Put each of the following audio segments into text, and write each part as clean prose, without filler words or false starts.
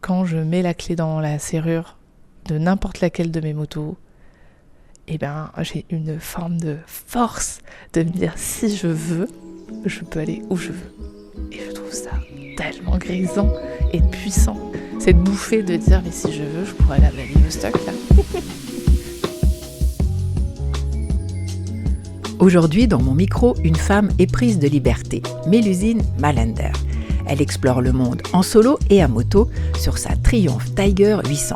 quand je mets la clé dans la serrure de n'importe laquelle de mes motos, j'ai une forme de force de me dire si je veux, je peux aller où je veux. Et je trouve ça tellement grisant et puissant. Cette bouffée de dire mais si je veux, je pourrais aller à Vladivostok là. Aujourd'hui, dans mon micro, une femme éprise de liberté, Mélusine Malander. Elle explore le monde en solo et à moto sur sa Triumph Tiger 800.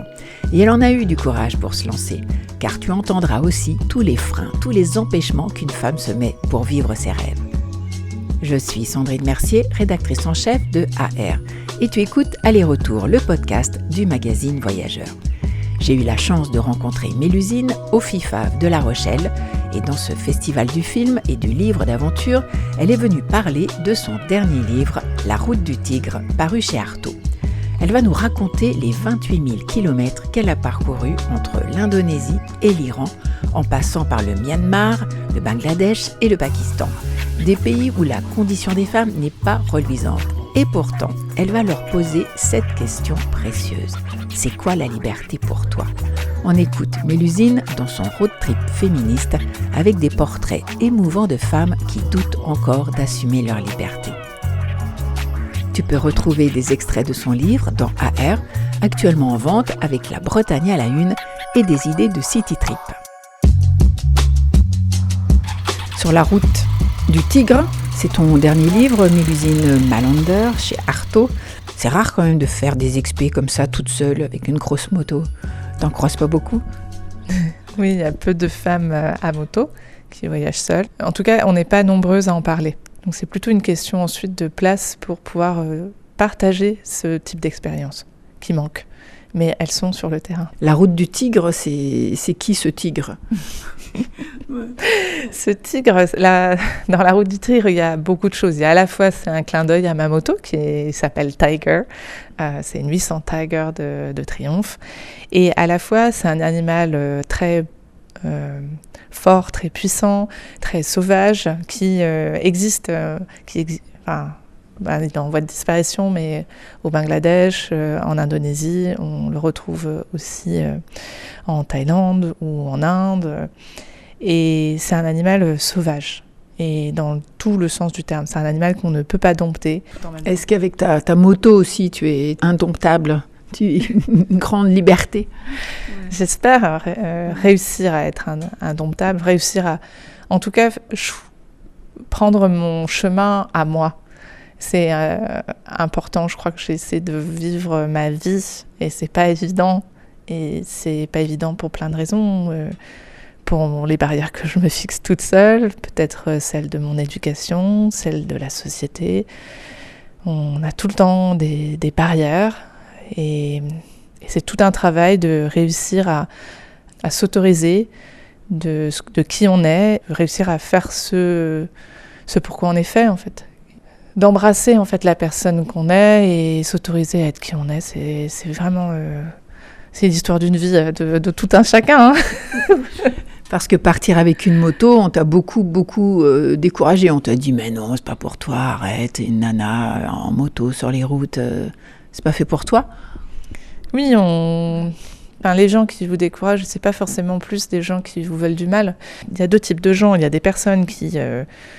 Et elle en a eu du courage pour se lancer, car tu entendras aussi tous les freins, tous les empêchements qu'une femme se met pour vivre ses rêves. Je suis Sandrine Mercier, rédactrice en chef de AR, et tu écoutes Aller-Retour, le podcast du magazine Voyageur. J'ai eu la chance de rencontrer Mélusine au FIFAV de La Rochelle, et dans ce festival du film et du livre d'aventure, elle est venue parler de son dernier livre, La route du tigre, paru chez Artaud. Elle va nous raconter les 28 000 kilomètres qu'elle a parcourus entre l'Indonésie et l'Iran, en passant par le Myanmar, le Bangladesh et le Pakistan. Des pays où la condition des femmes n'est pas reluisante. Et pourtant, elle va leur poser cette question précieuse. C'est quoi la liberté pour toi ? On écoute Mélusine dans son road trip féministe avec des portraits émouvants de femmes qui doutent encore d'assumer leur liberté. Tu peux retrouver des extraits de son livre dans AR, actuellement en vente avec la Bretagne à la une et des idées de city trip. Sur la route du tigre, c'est ton dernier livre, Mélusine Malander, chez Artaud. C'est rare quand même de faire des expés comme ça, toute seule, avec une grosse moto. T'en croises pas beaucoup ? Oui, il y a peu de femmes à moto qui voyagent seules. En tout cas, on n'est pas nombreuses à en parler. Donc c'est plutôt une question ensuite de place pour pouvoir partager ce type d'expérience qui manque. Mais elles sont sur le terrain. La route du tigre, c'est qui ce tigre ? Ce tigre, dans la route du tigre, il y a beaucoup de choses. Il y a à la fois, c'est un clin d'œil à ma moto qui s'appelle Tiger. C'est une 800 Tiger de Triumph. Et à la fois, c'est un animal très fort, très puissant, très sauvage, qui existe. Il est en voie de disparition, mais au Bangladesh, en Indonésie, on le retrouve aussi en Thaïlande ou en Inde. Et c'est un animal sauvage, et dans tout le sens du terme. C'est un animal qu'on ne peut pas dompter. Est-ce qu'avec ta moto aussi, tu es indomptable ? Une grande liberté ? J'espère réussir à être indomptable, réussir à, en tout cas, prendre mon chemin à moi. C'est important, je crois que j'essaie de vivre ma vie et c'est pas évident. Et c'est pas évident pour plein de raisons. Pour les barrières que je me fixe toute seule, peut-être celles de mon éducation, celles de la société. On a tout le temps des barrières et c'est tout un travail de réussir à s'autoriser de qui on est, réussir à faire ce pourquoi on est fait en fait. D'embrasser en fait la personne qu'on est et s'autoriser à être qui on est, c'est vraiment c'est l'histoire d'une vie de tout un chacun. Hein. Parce que partir avec une moto, on t'a beaucoup découragé. On t'a dit mais non, c'est pas pour toi, arrête, une nana en moto sur les routes, c'est pas fait pour toi. Oui, les gens qui vous découragent, c'est pas forcément plus des gens qui vous veulent du mal. Il y a deux types de gens. Il y a des personnes qui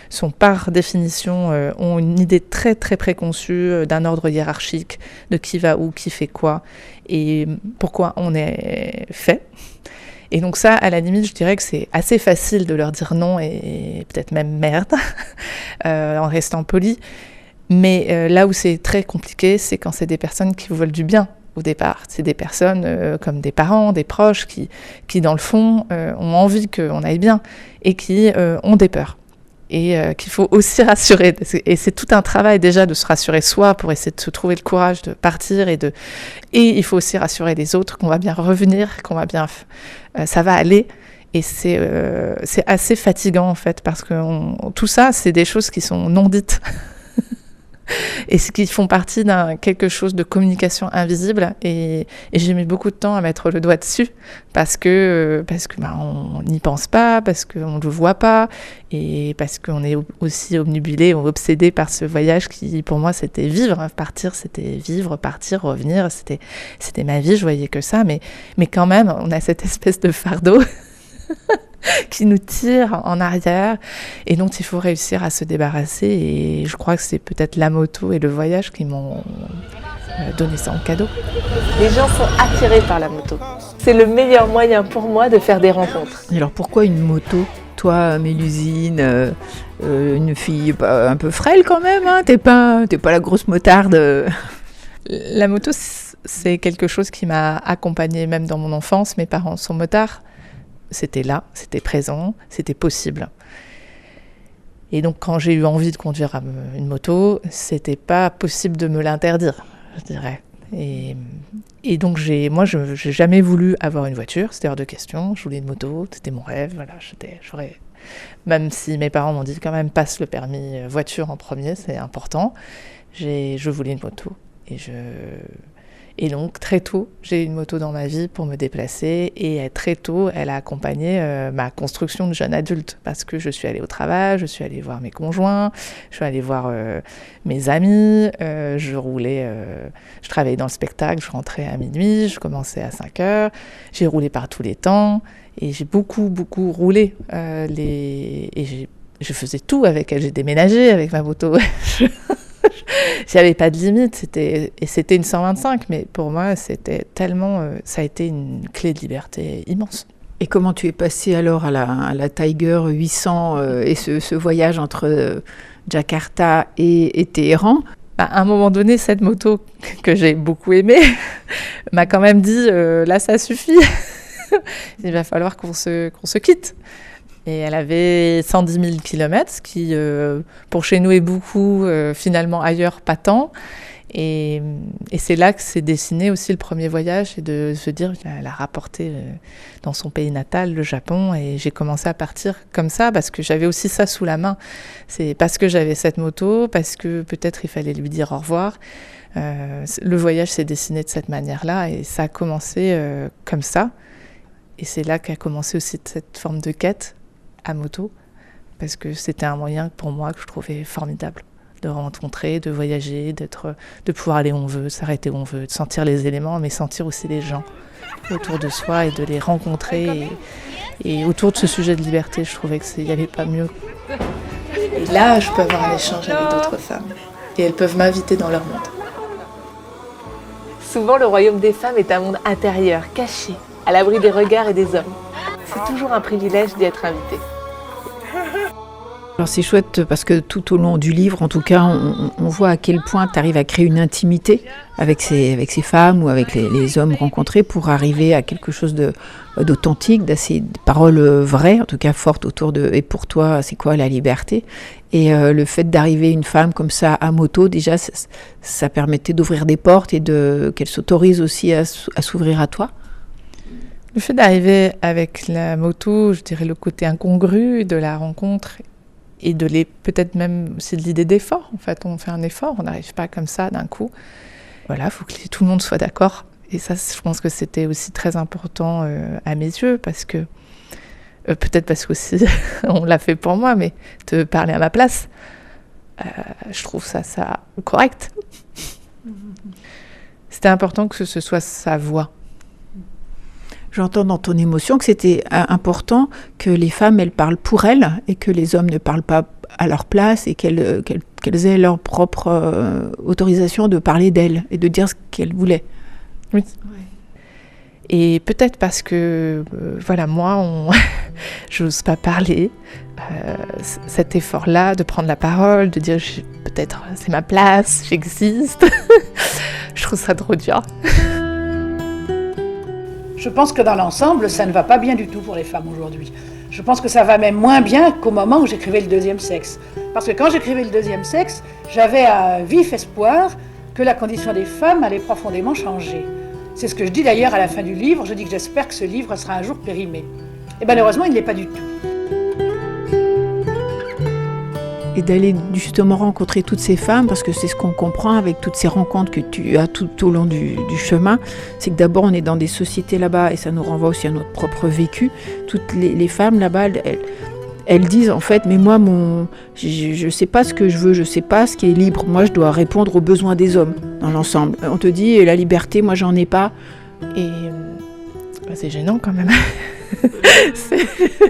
sont par définition, ont une idée très très préconçue d'un ordre hiérarchique, de qui va où, qui fait quoi et pourquoi on est fait. Et donc ça, à la limite, je dirais que c'est assez facile de leur dire non et peut-être même merde, en restant poli. Mais là où c'est très compliqué, c'est quand c'est des personnes qui vous veulent du bien. Au départ, c'est des personnes comme des parents, des proches qui dans le fond, ont envie qu'on aille bien et qui ont des peurs. Et qu'il faut aussi rassurer. Et c'est tout un travail déjà de se rassurer soi pour essayer de se trouver le courage de partir. Et il faut aussi rassurer les autres qu'on va bien revenir, qu'on va bien... ça va aller. Et c'est assez fatigant en fait, parce que tout ça, c'est des choses qui sont non dites. et ce qui font partie d'un quelque chose de communication invisible. Et j'ai mis beaucoup de temps à mettre le doigt dessus parce que on n'y pense pas, parce qu'on ne le voit pas, et parce qu'on est aussi obnubilé, obsédé par ce voyage qui, pour moi, c'était vivre. Partir, c'était vivre, partir, revenir. C'était ma vie, je voyais que ça. Mais quand même, on a cette espèce de fardeau qui nous tire en arrière et dont il faut réussir à se débarrasser. Et je crois que c'est peut-être la moto et le voyage qui m'ont donné ça en cadeau. Les gens sont attirés par la moto. C'est le meilleur moyen pour moi de faire des rencontres. Et alors pourquoi une moto ? Toi, Mélusine, une fille un peu frêle quand même, hein ? T'es pas la grosse motarde. La moto, c'est quelque chose qui m'a accompagnée même dans mon enfance. Mes parents sont motards. C'était là, c'était présent, c'était possible. Et donc, quand j'ai eu envie de conduire une moto, c'était pas possible de me l'interdire, je dirais. Et donc, j'ai jamais voulu avoir une voiture, c'était hors de question. Je voulais une moto, c'était mon rêve. Voilà, même si mes parents m'ont dit quand même passe le permis voiture en premier, c'est important. Je voulais une moto. Et donc, très tôt, j'ai eu une moto dans ma vie pour me déplacer. Et très tôt, elle a accompagné ma construction de jeune adulte. Parce que je suis allée au travail, je suis allée voir mes conjoints, je suis allée voir mes amis. Je travaillais dans le spectacle, je rentrais à minuit, je commençais à 5 heures. J'ai roulé par tous les temps. Et j'ai beaucoup, beaucoup roulé. Je faisais tout avec elle. J'ai déménagé avec ma moto. J'avais pas de limite, c'était une 125, mais pour moi, c'était tellement, ça a été une clé de liberté immense. Et comment tu es passée alors à la Tiger 800 et ce voyage entre Jakarta et Téhéran ? À un moment donné, cette moto que j'ai beaucoup aimée m'a quand même dit, là, ça suffit, il va falloir qu'on se quitte. Et elle avait 110 000 km, ce qui, pour chez nous, est beaucoup, finalement ailleurs, pas tant. Et c'est là que s'est dessiné aussi le premier voyage, et de se dire, elle a rapporté dans son pays natal, le Japon, et j'ai commencé à partir comme ça, parce que j'avais aussi ça sous la main. C'est parce que j'avais cette moto, parce que peut-être il fallait lui dire au revoir. Le voyage s'est dessiné de cette manière-là, et ça a commencé comme ça. Et c'est là qu'a commencé aussi cette forme de quête à moto, parce que c'était un moyen pour moi que je trouvais formidable de rencontrer, de voyager, de pouvoir aller où on veut, s'arrêter où on veut, de sentir les éléments, mais sentir aussi les gens autour de soi et de les rencontrer. Et autour de ce sujet de liberté, je trouvais qu'il n'y avait pas mieux. Et là, je peux avoir un échange avec d'autres femmes, et elles peuvent m'inviter dans leur monde. Souvent, le royaume des femmes est un monde intérieur, caché, à l'abri des regards et des hommes. C'est toujours un privilège d'y être invité. Alors c'est chouette parce que tout au long du livre, en tout cas, on voit à quel point tu arrives à créer une intimité avec ces femmes ou avec les hommes rencontrés pour arriver à quelque chose d'authentique, d'assez paroles vraies, en tout cas fortes autour de « et pour toi, c'est quoi la liberté ?» Et le fait d'arriver une femme comme ça à moto, déjà, ça permettait d'ouvrir des portes et qu'elle s'autorise aussi à s'ouvrir à toi. Le fait d'arriver avec la moto, je dirais le côté incongru de la rencontre et peut-être même aussi de l'idée d'effort. En fait, on fait un effort, on n'arrive pas comme ça d'un coup. Voilà, il faut que tout le monde soit d'accord. Et ça, je pense que c'était aussi très important à mes yeux, parce que peut-être parce qu'aussi on l'a fait pour moi, mais de parler à ma place, je trouve ça correct. C'était important que ce soit sa voix. J'entends dans ton émotion que c'était important que les femmes, elles parlent pour elles et que les hommes ne parlent pas à leur place et qu'elles aient leur propre autorisation de parler d'elles et de dire ce qu'elles voulaient. Oui. Ouais. Et peut-être parce que, moi, j'ose pas parler. Cet effort-là de prendre la parole, de dire peut-être c'est ma place, j'existe, je trouve ça trop dur. Je pense que dans l'ensemble, ça ne va pas bien du tout pour les femmes aujourd'hui. Je pense que ça va même moins bien qu'au moment où j'écrivais Le Deuxième Sexe. Parce que quand j'écrivais Le Deuxième Sexe, j'avais un vif espoir que la condition des femmes allait profondément changer. C'est ce que je dis d'ailleurs à la fin du livre. Je dis que j'espère que ce livre sera un jour périmé. Et malheureusement, il ne l'est pas du tout. et d'aller justement rencontrer toutes ces femmes, parce que c'est ce qu'on comprend avec toutes ces rencontres que tu as tout au long du chemin, c'est que d'abord on est dans des sociétés là-bas, et ça nous renvoie aussi à notre propre vécu. Toutes les femmes là-bas, elles disent en fait, mais moi, je ne sais pas ce que je veux, je ne sais pas ce qui est libre. Moi, je dois répondre aux besoins des hommes dans l'ensemble. On te dit, la liberté, moi, j'en ai pas. Et c'est gênant quand même.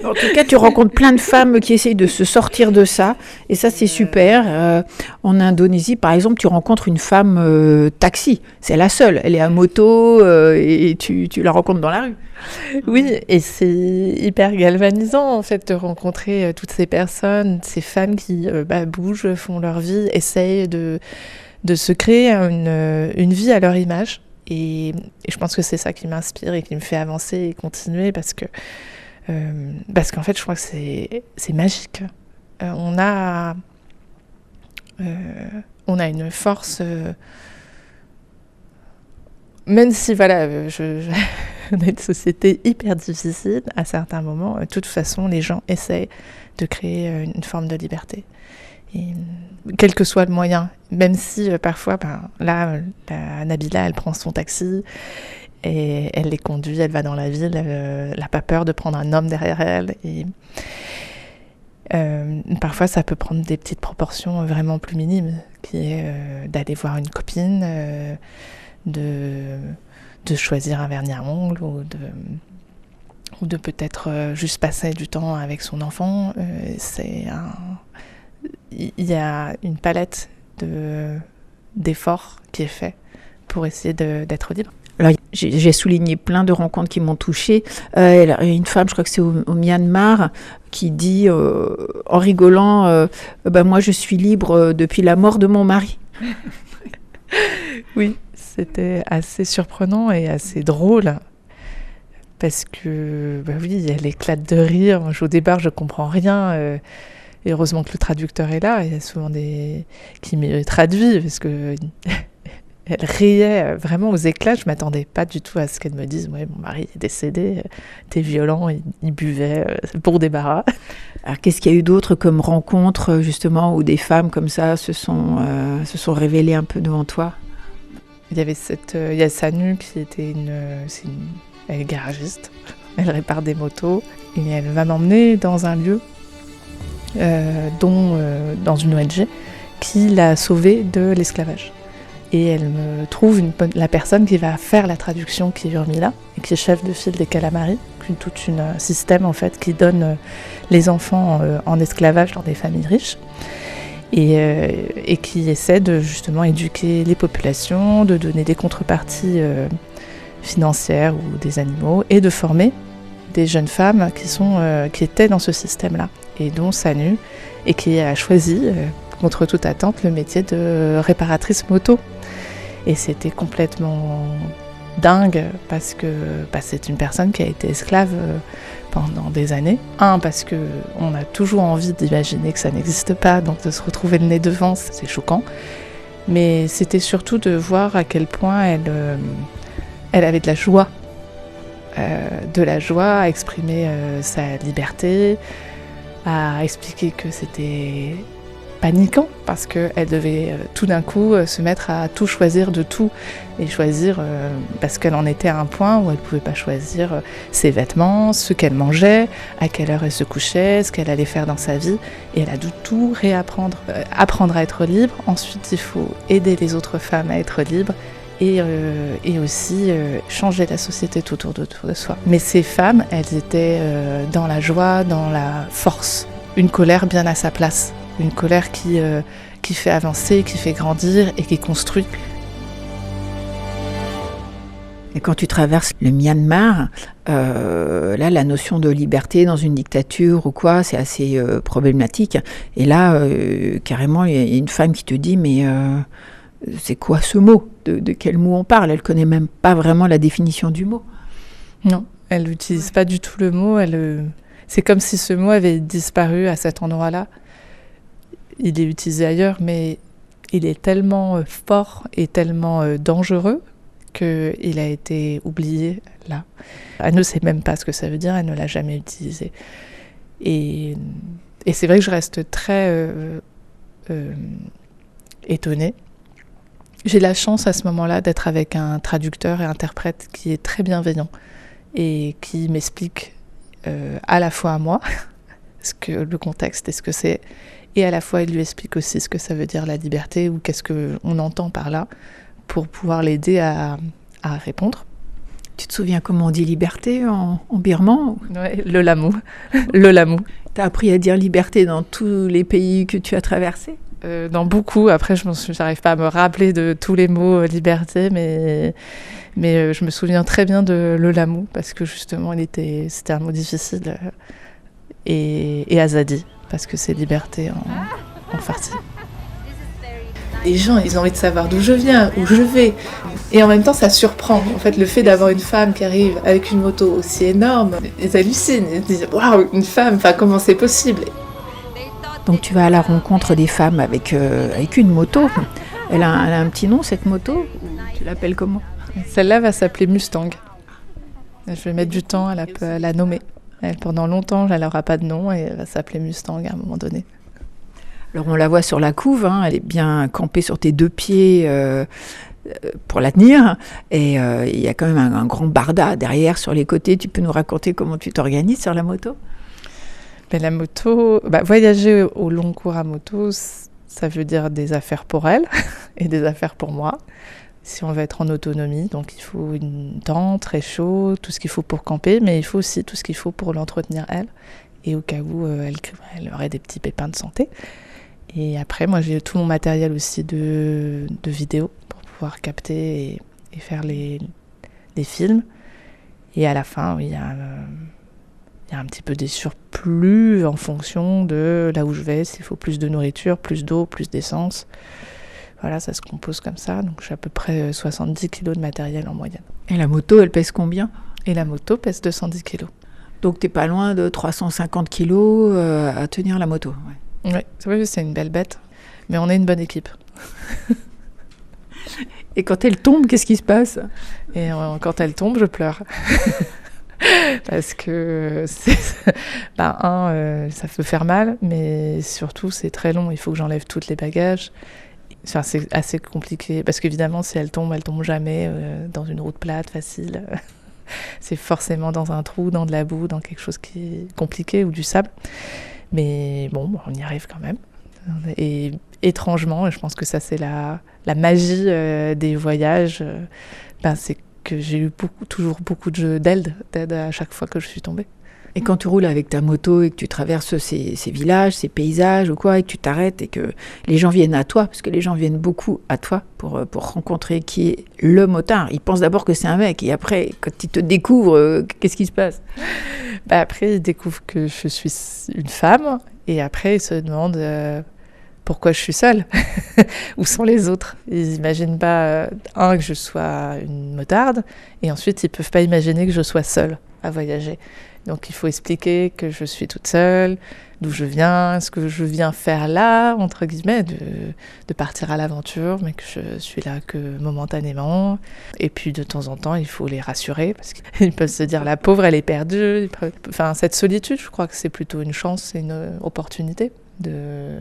En tout cas, tu rencontres plein de femmes qui essayent de se sortir de ça. Et ça, c'est super. En Indonésie, par exemple, tu rencontres une femme taxi. C'est la seule. Elle est à moto et tu la rencontres dans la rue. Oui, et c'est hyper galvanisant en fait de rencontrer toutes ces personnes, ces femmes qui bougent, font leur vie, essayent de se créer une vie à leur image. Et je pense que c'est ça qui m'inspire et qui me fait avancer et continuer parce qu'en fait je crois que c'est magique. On a une force, même si voilà, on a une société hyper difficile à certains moments, de toute façon les gens essayent de créer une forme de liberté. Et, quel que soit le moyen, même si parfois, là, Nabila, elle prend son taxi et elle les conduit, elle va dans la ville, elle n'a pas peur de prendre un homme derrière elle. Et parfois, ça peut prendre des petites proportions vraiment plus minimes, qui est d'aller voir une copine, de choisir un vernis à ongles ou de peut-être juste passer du temps avec son enfant. Il y a une palette d'efforts qui est fait pour essayer d'être libre. Alors, j'ai souligné plein de rencontres qui m'ont touchée. Il y a une femme, je crois que c'est au Myanmar, qui dit en rigolant moi je suis libre depuis la mort de mon mari. Oui, c'était assez surprenant et assez drôle. Parce que, oui, elle éclate de rire. Moi, au départ, je comprends rien. Et heureusement que le traducteur est là. Il y a souvent qui me traduit parce que elle riait vraiment aux éclats. Je m'attendais pas du tout à ce qu'elle me dise. Ouais, mon mari est décédé. T'es violent. Il buvait pour débarras. Alors, qu'est-ce qu'il y a eu d'autre comme rencontres justement où des femmes comme ça se sont révélées un peu devant toi? Il y a Sanu qui était elle est garagiste. Elle répare des motos et elle va m'emmener dans un lieu. Dans une ONG qui l'a sauvée de l'esclavage. Et elle me trouve la personne qui va faire la traduction, qui est Urmila, et qui est chef de file des Calamari, tout un système en fait qui donne les enfants en esclavage dans des familles riches, et qui essaie de justement éduquer les populations, de donner des contreparties financières ou des animaux, et de former des jeunes femmes qui étaient dans ce système-là, et dont Sanu, et qui a choisi, contre toute attente, le métier de réparatrice moto. Et c'était complètement dingue, parce que c'est une personne qui a été esclave pendant des années. Parce qu'on a toujours envie d'imaginer que ça n'existe pas, donc de se retrouver le nez devant, c'est choquant. Mais c'était surtout de voir à quel point elle avait de la joie à exprimer sa liberté, à expliquer que c'était paniquant parce qu'elle devait tout d'un coup se mettre à tout choisir de tout et choisir parce qu'elle en était à un point où elle ne pouvait pas choisir ses vêtements, ce qu'elle mangeait, à quelle heure elle se couchait, ce qu'elle allait faire dans sa vie, et elle a dû tout réapprendre, apprendre à être libre. Ensuite il faut aider les autres femmes à être libres et aussi changer la société tout autour de soi. Mais ces femmes, elles étaient dans la joie, dans la force, une colère bien à sa place, une colère qui fait avancer, qui fait grandir et qui construit. Et quand tu traverses le Myanmar, là, la notion de liberté dans une dictature ou quoi, c'est assez problématique. Et là, carrément, il y a une femme qui te dit, mais c'est quoi ce mot ? De quel mot on parle ? Elle connaît même pas vraiment la définition du mot. Non, elle n'utilise pas du tout le mot. C'est comme si ce mot avait disparu à cet endroit-là. Il est utilisé ailleurs, mais il est tellement fort et tellement dangereux qu'il a été oublié là. Elle ne sait même pas ce que ça veut dire, elle ne l'a jamais utilisé. Et c'est vrai que je reste très étonnée. J'ai la chance à ce moment-là d'être avec un traducteur et interprète qui est très bienveillant et qui m'explique à la fois à moi le contexte et ce que c'est, et à la fois il lui explique aussi ce que ça veut dire la liberté ou qu'est-ce qu'on entend par là pour pouvoir l'aider à répondre. Tu te souviens comment on dit liberté en birman? Ouais, le lamou. Le lamou. T'as appris à dire liberté dans tous les pays que tu as traversés? Dans beaucoup. Après, j'arrive pas à me rappeler de tous les mots liberté, mais je me souviens très bien de le lamou parce que justement, c'était un mot difficile et azadi parce que c'est liberté en farsi. Les gens, ils ont envie de savoir d'où je viens, où je vais. Et en même temps, ça surprend. En fait, le fait d'avoir une femme qui arrive avec une moto aussi énorme, ils hallucinent. Ils disent « Waouh, une femme, comment c'est possible ?» Donc tu vas à la rencontre des femmes avec une moto. Elle a un petit nom, cette moto? Tu l'appelles comment? Celle-là va s'appeler Mustang. Je vais mettre du temps à la nommer. Pendant longtemps, elle n'aura pas de nom et elle va s'appeler Mustang à un moment donné. Alors on la voit sur la couve, elle est bien campée sur tes 2 pieds pour la tenir. Et il y a quand même un grand barda derrière sur les côtés. Tu peux nous raconter comment tu t'organises sur la moto? La moto, voyager au long cours à moto, ça veut dire des affaires pour elle et des affaires pour moi. Si on veut être en autonomie, donc il faut une tente, très chaud, tout ce qu'il faut pour camper, mais il faut aussi tout ce qu'il faut pour l'entretenir elle, et au cas où elle aurait des petits pépins de santé. Et après, moi j'ai tout mon matériel aussi de vidéo pour pouvoir capter et faire les films. Et à la fin, oui, il y a un petit peu des surplus en fonction de là où je vais, s'il faut plus de nourriture, plus d'eau, plus d'essence. Voilà, ça se compose comme ça. Donc j'ai à peu près 70 kilos de matériel en moyenne. Et la moto, elle pèse combien? Et la moto pèse 210 kilos. Donc t'es pas loin de 350 kilos à tenir la moto. Ouais, c'est une belle bête. Mais on est une bonne équipe. Et quand elle tombe, qu'est-ce qui se passe? Et quand elle tombe, je pleure. Parce que ça peut faire mal, mais surtout c'est très long. Il faut que j'enlève tous les bagages. Enfin, c'est assez compliqué parce qu'évidemment, si elle tombe jamais dans une route plate, facile. C'est forcément dans un trou, dans de la boue, dans quelque chose qui est compliqué ou du sable. Mais bon, on y arrive quand même. Et étrangement, et je pense que ça c'est la magie des voyages, c'est que j'ai eu toujours beaucoup d'aide à chaque fois que je suis tombée. Et quand tu roules avec ta moto et que tu traverses ces villages, ces paysages ou quoi, et que tu t'arrêtes et que les gens viennent à toi, parce que les gens viennent beaucoup à toi pour rencontrer qui est le motard. Ils pensent d'abord que c'est un mec et après, quand ils te découvrent, qu'est-ce qui se passe? Après, ils découvrent que je suis une femme et après, ils se demandent pourquoi je suis seule. Où sont les autres? Ils n'imaginent pas, que je sois une motarde et ensuite, ils ne peuvent pas imaginer que je sois seule à voyager. Donc il faut expliquer que je suis toute seule, d'où je viens, ce que je viens faire là, entre guillemets, de partir à l'aventure, mais que je suis là que momentanément. Et puis de temps en temps, il faut les rassurer, parce qu'ils peuvent se dire, la pauvre, elle est perdue. Enfin, cette solitude, je crois que c'est plutôt une chance et une opportunité,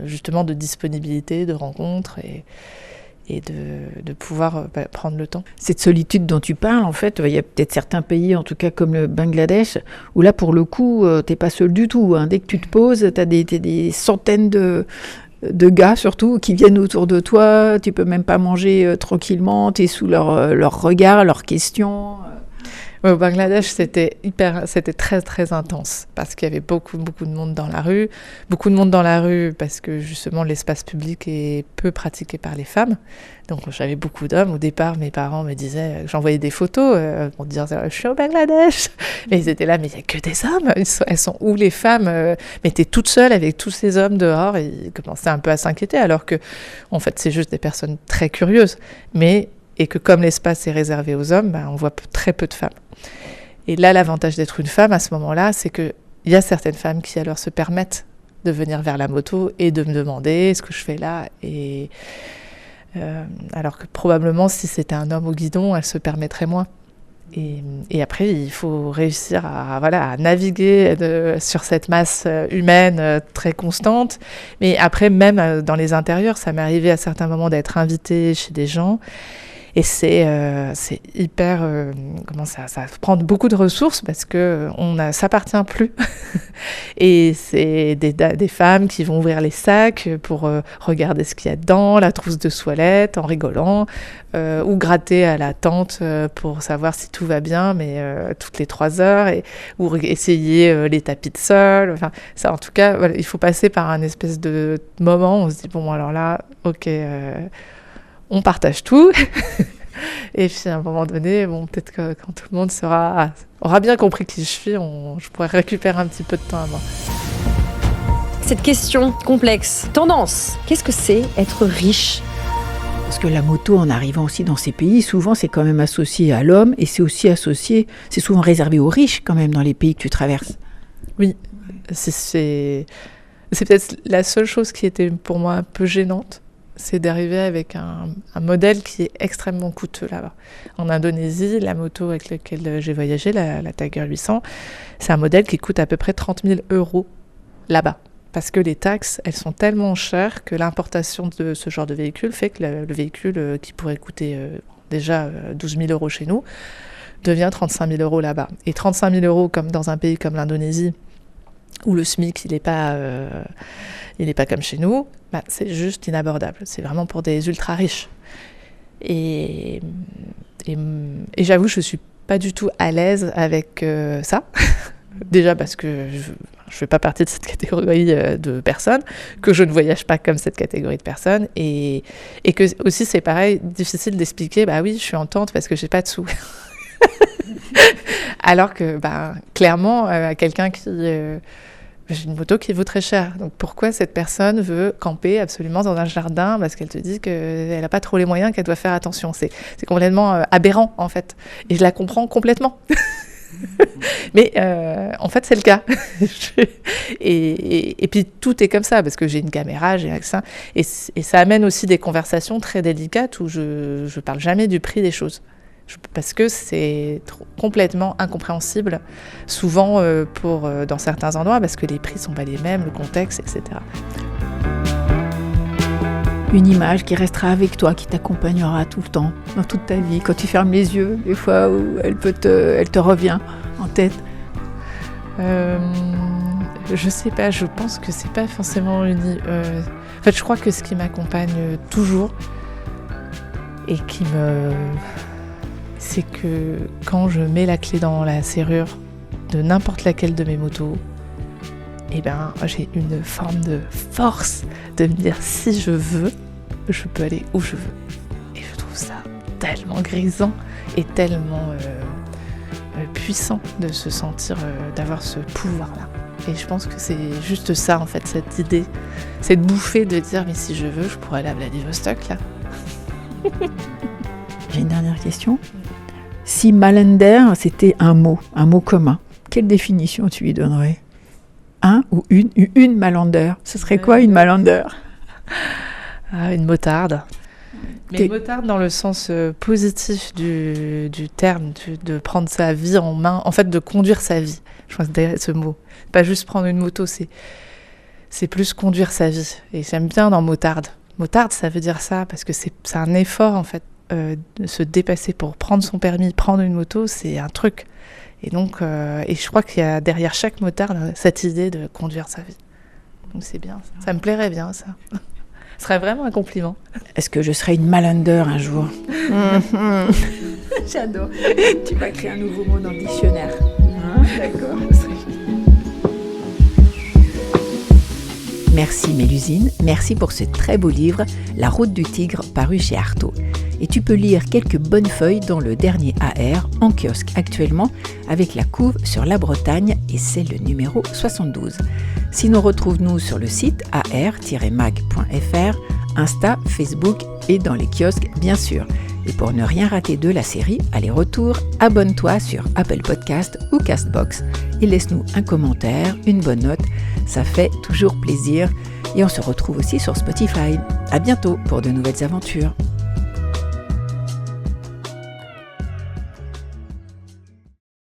justement de disponibilité, de rencontre et de pouvoir prendre le temps. Cette solitude dont tu parles, en fait, il y a peut-être certains pays, en tout cas comme le Bangladesh, où là, pour le coup, t'es pas seul du tout. Dès que tu te poses, t'as des centaines de gars, surtout, qui viennent autour de toi. Tu peux même pas manger tranquillement. T'es sous leur regard, leurs questions. Ouais, au Bangladesh, c'était très très intense parce qu'il y avait beaucoup de monde dans la rue. Beaucoup de monde dans la rue parce que justement l'espace public est peu pratiqué par les femmes. Donc j'avais beaucoup d'hommes. Au départ, mes parents me disaient, j'envoyais des photos pour dire je suis au Bangladesh. Et ils étaient là, mais il n'y a que des hommes. Elles sont où les femmes? Mais t'es toute seule avec tous ces hommes dehors. Et ils commençaient un peu à s'inquiéter alors que en fait c'est juste des personnes très curieuses. Et que comme l'espace est réservé aux hommes, on voit très peu de femmes. Et là, l'avantage d'être une femme à ce moment-là, c'est qu'il y a certaines femmes qui alors se permettent de venir vers la moto et de me demander ce que je fais là. Et alors que probablement, si c'était un homme au guidon, elle se permettrait moins. Et après, il faut réussir à naviguer sur cette masse humaine très constante. Mais après, même dans les intérieurs, ça m'est arrivé à certains moments d'être invitée chez des gens. Et c'est hyper... ça prend beaucoup de ressources parce que ça s'appartient plus. Et c'est des femmes qui vont ouvrir les sacs pour regarder ce qu'il y a dedans, la trousse de toilette, en rigolant, ou gratter à la tente pour savoir si tout va bien, mais toutes les 3 heures, ou essayer les tapis de sol. Enfin, ça, en tout cas, voilà, il faut passer par un espèce de moment où on se dit, bon, alors là, ok... on partage tout. Et puis à un moment donné, peut-être que quand tout le monde aura bien compris qui je suis, je pourrais récupérer un petit peu de temps à moi. Cette question complexe, tendance, qu'est-ce que c'est être riche ? Parce que la moto, en arrivant aussi dans ces pays, souvent c'est quand même associé à l'homme et c'est souvent réservé aux riches quand même dans les pays que tu traverses. Oui, c'est peut-être la seule chose qui était pour moi un peu gênante. C'est d'arriver avec un modèle qui est extrêmement coûteux là-bas. En Indonésie, la moto avec laquelle j'ai voyagé, la Tiger 800, c'est un modèle qui coûte à peu près 30 000 € là-bas. Parce que les taxes, elles sont tellement chères que l'importation de ce genre de véhicule fait que le véhicule qui pourrait coûter déjà 12 000 € chez nous devient 35 000 € là-bas. Et 35 000 € comme dans un pays comme l'Indonésie, où le SMIC, il n'est pas comme chez nous, c'est juste inabordable. C'est vraiment pour des ultra riches. Et j'avoue, je ne suis pas du tout à l'aise avec ça. Déjà parce que je ne fais pas partie de cette catégorie de personnes, que je ne voyage pas comme cette catégorie de personnes, et que aussi c'est pareil, difficile d'expliquer, bah oui, je suis en tente parce que je n'ai pas de sous. Alors que, clairement, quelqu'un qui... j'ai une moto qui vaut très cher. Donc pourquoi cette personne veut camper absolument dans un jardin parce qu'elle te dit qu'elle n'a pas trop les moyens, qu'elle doit faire attention. C'est complètement aberrant, en fait. Et je la comprends complètement. Mais en fait, c'est le cas. Et puis tout est comme ça, parce que j'ai une caméra, j'ai ça. Et ça amène aussi des conversations très délicates où je ne parle jamais du prix des choses. Parce que c'est complètement incompréhensible, souvent dans certains endroits, parce que les prix ne sont pas les mêmes, le contexte, etc. Une image qui restera avec toi, qui t'accompagnera tout le temps, dans toute ta vie, quand tu fermes les yeux, des fois où elle te revient en tête. Je sais pas, je pense que c'est pas forcément En fait, je crois que ce qui m'accompagne toujours et c'est que quand je mets la clé dans la serrure de n'importe laquelle de mes motos, j'ai une forme de force de me dire si je veux, je peux aller où je veux. Et je trouve ça tellement grisant et tellement puissant de se sentir, d'avoir ce pouvoir-là. Et je pense que c'est juste ça, en fait, cette idée, cette bouffée de dire mais si je veux, je pourrais aller à Vladivostok, là. J'ai une dernière question. Si Malander, c'était un mot commun, quelle définition tu lui donnerais ? Un ou une Malander. Ce serait quoi une Malander ? Une motarde. Mais une motarde dans le sens positif du terme, de prendre sa vie en main, en fait de conduire sa vie. Je pense que derrière ce mot. Pas juste prendre une moto, c'est plus conduire sa vie. Et j'aime bien dans motarde. Motarde, ça veut dire ça, parce que c'est un effort en fait. De se dépasser pour prendre son permis, prendre une moto, c'est un truc. Et donc, et je crois qu'il y a derrière chaque motard cette idée de conduire sa vie. Donc c'est bien, ça me plairait bien ça. Ce serait vraiment un compliment. Est-ce que je serai une Malander un jour ? J'adore. Tu vas créer un nouveau mot dans le dictionnaire. D'accord. Merci Mélusine, merci pour ce très beau livre, La route du tigre, paru chez Artaud. Et tu peux lire quelques bonnes feuilles dans le dernier AR, en kiosque actuellement, avec la couve sur la Bretagne, et c'est le numéro 72. Sinon, retrouve-nous sur le site ar-mag.fr, Insta, Facebook et dans les kiosques, bien sûr. Et pour ne rien rater de la série, aller-retour, abonne-toi sur Apple Podcast ou Castbox et laisse-nous un commentaire, une bonne note, ça fait toujours plaisir. Et on se retrouve aussi sur Spotify. À bientôt pour de nouvelles aventures.